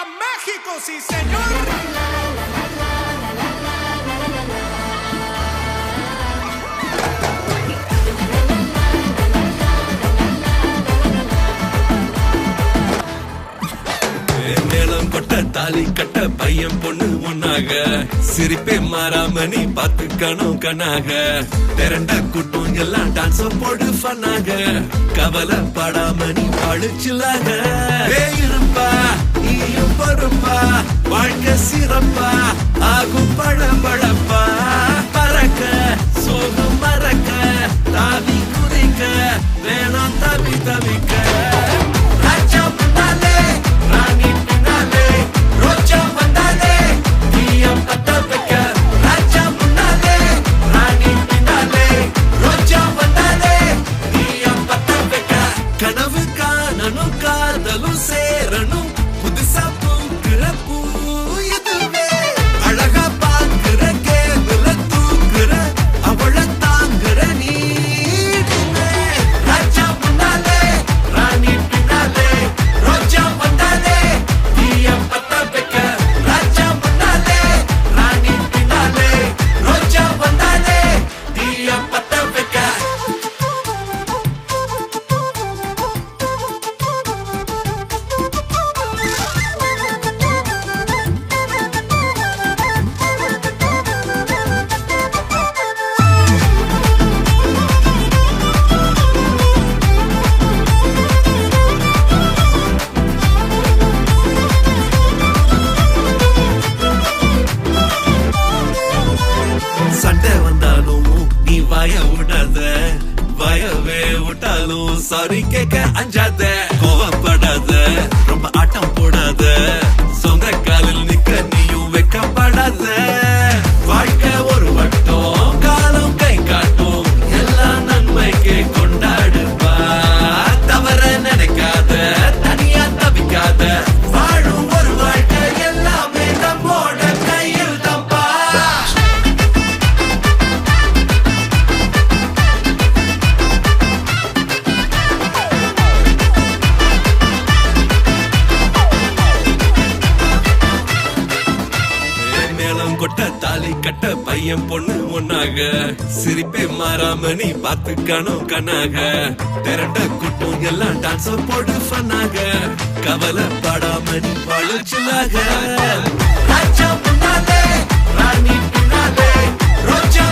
México, sí señor. மேளம் கொட்ட தாலி கட்ட பையன் பொண்ணு ஒன்னாக சிரிப்பே மாறாம நீ பாத்துக்கணும் கண்ணாக திரண்ட கூட்டம் எல்லாம் டான்ஸ் போடு ஃபன்னாக கவலைப்படாம நீ பழிச்சில்லாக இருப்பா நீயும் பொறுப்பா வாழ்க்கை சிறப்பா ஆகும் பழப்பழப்பா பறக்க சோகம் மறக்க தாவி குதிக்க வேணாம் தவி தவிக்க கனவு காணணும் காதலும் சேரணும் புதுசா பூக்குற பூ இதுவே அழகா பாக்குற கேவல தூக்குற அவள தாங்குற நீ ராஜா முன்னாலே ராணி பின்னாலே ரோஜா வந்தாலே தீய பத்த வைக்க ராஜா முன்னாலே ராணி பின்னாலே ரோஜா வந்தாலே தீய பத்த வைக்க சண்டை வந்தாலும் நீ வாய விடாத வயவே விட்டாலும் சாரி கேட்க அஞ்சாத கோவப்படாத ரொம்ப ஆட்டம் போடாத சொந்த காலில் நிக்க நீயும் வெக்கப்படாத வாழ்க்கை ஒரு வட்டம் காலம் கை காட்டும் எல்லா நன்மைக்கு கொண்டாடுவா தவற நினைக்காத தனியா தவிக்காத வாழும் ஒரு வாழ்க்கை எல்லாமே நம்மோட கையில் தம்பா மேளம் கொட்ட தாலி கட்ட பையன் பொண்ணு ஒன்னாக சிரிப்பே மாறாம நீ பாத்துக்கணும் கண்ணாக திரண்ட கூட்டம் எல்லாம் டான்ஸ் போடு ஃபன்னாக கவலைப்படாம நீ பழிச்சில்லாக ராஜா முன்னாலே ராணி பின்னாலே ரோஜா